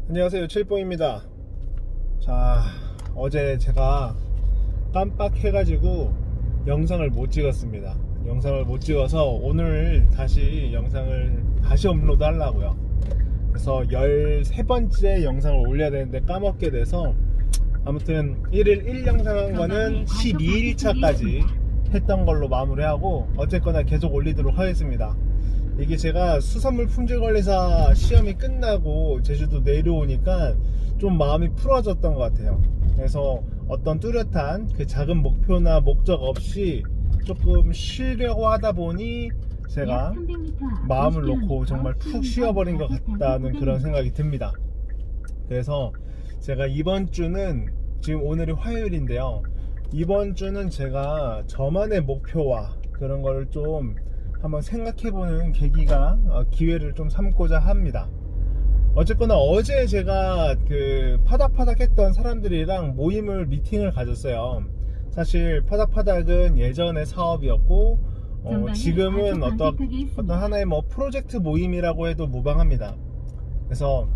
안녕하세요, 칠봉입니다. 자, 어제 제가 깜빡해가지고 영상을 못 찍었습니다. 영상을 못 찍어서 오늘 다시 영상을 다시 업로드 하려고요. 그래서 13번째 영상을 올려야 되는데 까먹게 돼서, 아무튼 1일 1영상 한 거는 12일차까지 했던 걸로 마무리하고 어쨌거나 계속 올리도록 하겠습니다. 이게 제가 수산물 품질관리사 시험이 끝나고 제주도 내려오니까 좀 마음이 풀어졌던 것 같아요. 그래서 어떤 뚜렷한 그 작은 목표나 목적 없이 조금 쉬려고 하다 보니 제가 마음을 놓고 정말 푹 쉬어버린 것 같다는 그런 생각이 듭니다. 그래서 제가 이번 주는, 지금 오늘이 화요일인데요, 이번 주는 제가 저만의 목표와 그런 거를 좀 한번 생각해보는 계기가, 기회를 좀 삼고자 합니다. 어쨌거나 어제 제가 그 파닥파닥 했던 사람들이랑 미팅을 가졌어요. 사실 파닥파닥은 예전의 사업이었고, 지금은 어떤 하나의 프로젝트 모임이라고 해도 무방합니다. 그래서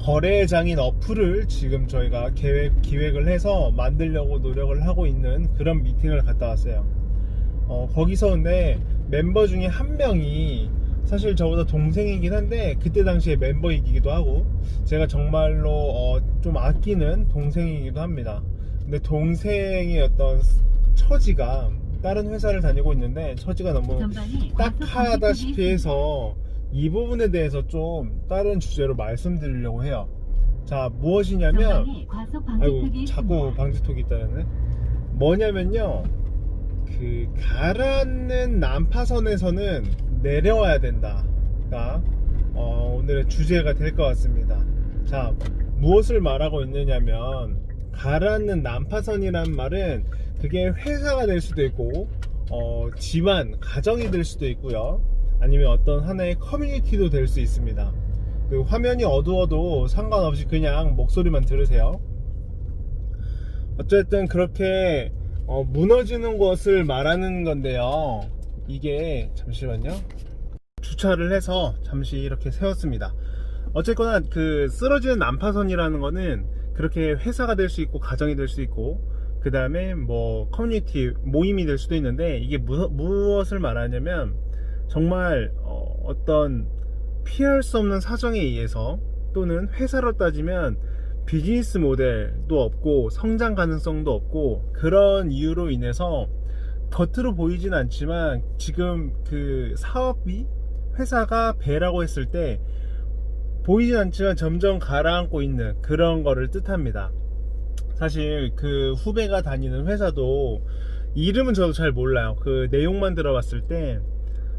거래장인 어플을 지금 저희가 기획을 해서 만들려고 노력을 하고 있는 그런 미팅을 갔다 왔어요. 거기서 근데 멤버 중에 한 명이 사실 저보다 동생이긴 한데, 그때 당시에 멤버이기도 하고 제가 정말로 좀 아끼는 동생이기도 합니다. 근데 동생의 어떤 처지가, 다른 회사를 다니고 있는데 처지가 너무 딱하다시피 해서 이 부분에 대해서 좀 다른 주제로 말씀드리려고 해요. 자, 무엇이냐면, 아이고 자꾸 방지턱이 있다네. 뭐냐면요, 그 가라앉는 난파선에서는 내려와야 된다가 오늘의 주제가 될 것 같습니다. 자, 무엇을 말하고 있느냐면, 가라앉는 난파선이란 말은 그게 회사가 될 수도 있고, 집안, 가정이 될 수도 있고요, 아니면 어떤 하나의 커뮤니티도 될 수 있습니다. 그 화면이 어두워도 상관없이 그냥 목소리만 들으세요. 어쨌든 그렇게 무너지는 것을 말하는 건데요, 이게, 잠시만요, 주차를 해서 잠시 이렇게 세웠습니다. 어쨌거나 그 쓰러지는 난파선이라는 거는 그렇게 회사가 될 수 있고, 가정이 될 수 있고, 그 다음에 커뮤니티 모임이 될 수도 있는데, 이게 무엇을 말하냐면, 정말 어떤 피할 수 없는 사정에 의해서, 또는 회사로 따지면 비즈니스 모델도 없고 성장 가능성도 없고, 그런 이유로 인해서 겉으로 보이진 않지만 지금 그 사업이, 회사가 배라고 했을 때 보이진 않지만 점점 가라앉고 있는 그런 거를 뜻합니다. 사실 그 후배가 다니는 회사도, 이름은 저도 잘 몰라요. 그 내용만 들어봤을 때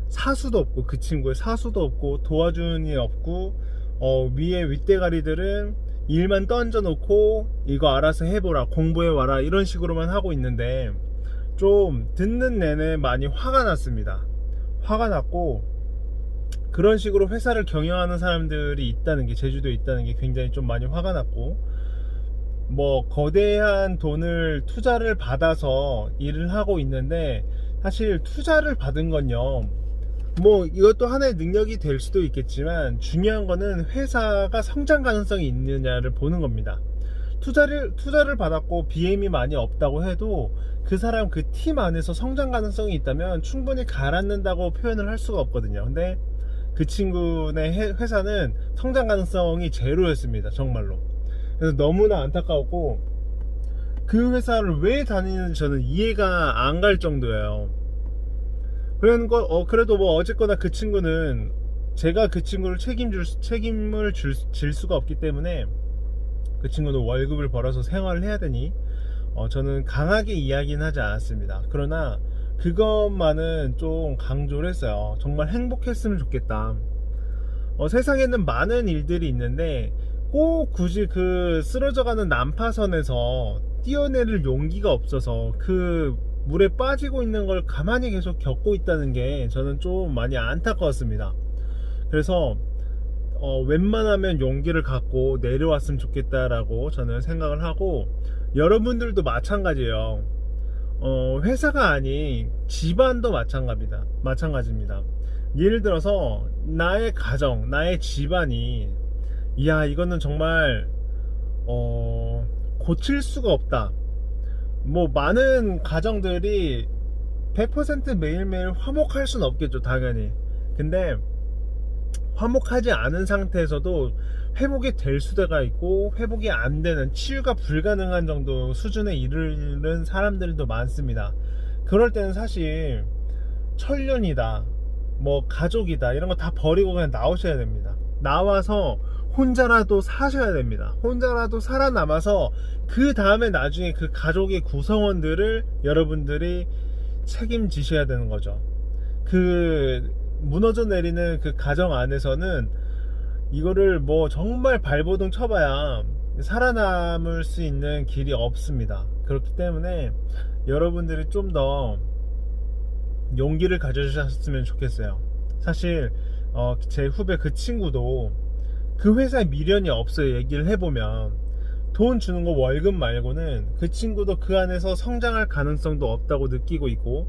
사수도 없고, 그 친구의 사수도 없고, 도와주는 이 없고, 위에 윗대가리들은 일만 던져놓고 이거 알아서 해보라, 공부해와라, 이런 식으로만 하고 있는데, 좀 듣는 내내 많이 화가 났습니다. 화가 났고, 그런 식으로 회사를 경영하는 사람들이 있다는 게, 제주도에 있다는 게 굉장히 좀 많이 화가 났고, 거대한 돈을 투자를 받아서 일을 하고 있는데, 사실 투자를 받은 건요, 이것도 하나의 능력이 될 수도 있겠지만, 중요한 거는 회사가 성장 가능성이 있느냐를 보는 겁니다. 투자를 받았고 BM이 많이 없다고 해도 그 사람, 그 팀 안에서 성장 가능성이 있다면 충분히 가라앉는다고 표현을 할 수가 없거든요. 근데 그 친구네 회사는 성장 가능성이 제로였습니다, 정말로. 그래서 너무나 안타까웠고, 그 회사를 왜 다니는지 저는 이해가 안 갈 정도예요. 그래도 어쨌거나 그 친구는, 제가 그 친구를 책임을 질 수가 없기 때문에, 그 친구는 월급을 벌어서 생활을 해야 되니 저는 강하게 이야기는 하지 않았습니다. 그러나 그것만은 좀 강조를 했어요. 정말 행복했으면 좋겠다. 세상에는 많은 일들이 있는데 꼭 굳이 그 쓰러져가는 난파선에서 뛰어내릴 용기가 없어서 그 물에 빠지고 있는 걸 가만히 계속 겪고 있다는 게 저는 좀 많이 안타까웠습니다. 그래서 웬만하면 용기를 갖고 내려왔으면 좋겠다라고 저는 생각을 하고, 여러분들도 마찬가지예요. 회사가 아닌 집안도 마찬가지입니다. 예를 들어서 나의 가정, 나의 집안이 이야, 이거는 정말 고칠 수가 없다. 뭐 많은 가정들이 100% 매일매일 화목할 수는 없겠죠, 당연히. 근데 화목하지 않은 상태에서도 회복이 될 수가 있고, 회복이 안 되는, 치유가 불가능한 정도 수준에 이르는 사람들도 많습니다. 그럴 때는 사실 천륜이다, 뭐 가족이다, 이런 거 다 버리고 그냥 나오셔야 됩니다. 나와서 혼자라도 사셔야 됩니다. 혼자라도 살아남아서 그 다음에 나중에 그 가족의 구성원들을 여러분들이 책임지셔야 되는 거죠. 그 무너져 내리는 그 가정 안에서는 이거를 뭐 정말 발버둥 쳐봐야 살아남을 수 있는 길이 없습니다. 그렇기 때문에 여러분들이 좀 더 용기를 가져주셨으면 좋겠어요. 사실 제 후배 그 친구도 그 회사에 미련이 없어요. 얘기를 해보면 돈 주는 거 월급 말고는 그 친구도 그 안에서 성장할 가능성도 없다고 느끼고 있고,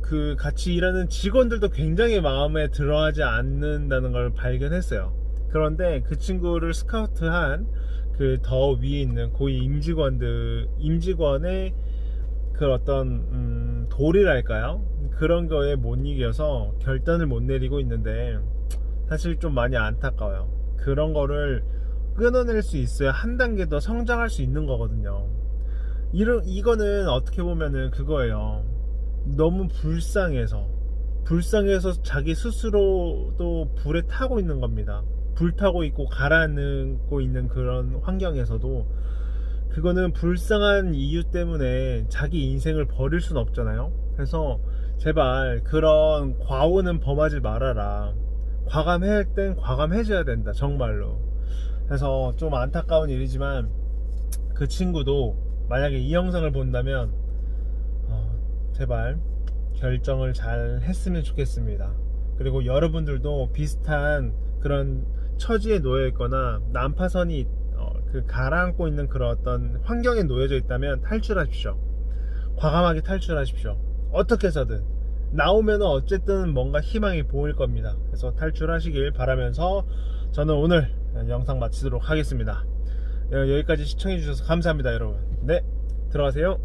그 같이 일하는 직원들도 굉장히 마음에 들어하지 않는다는 걸 발견했어요. 그런데 그 친구를 스카우트한 그 더 위에 있는 고위 임직원의 그 어떤 도리랄까요? 그런 거에 못 이겨서 결단을 못 내리고 있는데, 사실 좀 많이 안타까워요. 그런 거를 끊어낼 수 있어야 한 단계 더 성장할 수 있는 거거든요. 이거는 어떻게 보면은 그거예요. 너무 불쌍해서 자기 스스로도 불에 타고 있는 겁니다. 불타고 있고 가라앉고 있는 그런 환경에서도 그거는 불쌍한 이유 때문에 자기 인생을 버릴 순 없잖아요. 그래서 제발 그런 과오는 범하지 말아라. 과감해야 할 땐 과감해줘야 된다, 정말로. 그래서 좀 안타까운 일이지만 그 친구도 만약에 이 영상을 본다면 제발 결정을 잘 했으면 좋겠습니다. 그리고 여러분들도 비슷한 그런 처지에 놓여 있거나 난파선이 그 가라앉고 있는 그런 어떤 환경에 놓여져 있다면 탈출하십시오. 과감하게 탈출하십시오. 어떻게 해서든 나오면 어쨌든 뭔가 희망이 보일 겁니다. 그래서 탈출하시길 바라면서 저는 오늘 영상 마치도록 하겠습니다. 여기까지 시청해 주셔서 감사합니다, 여러분. 네, 들어가세요.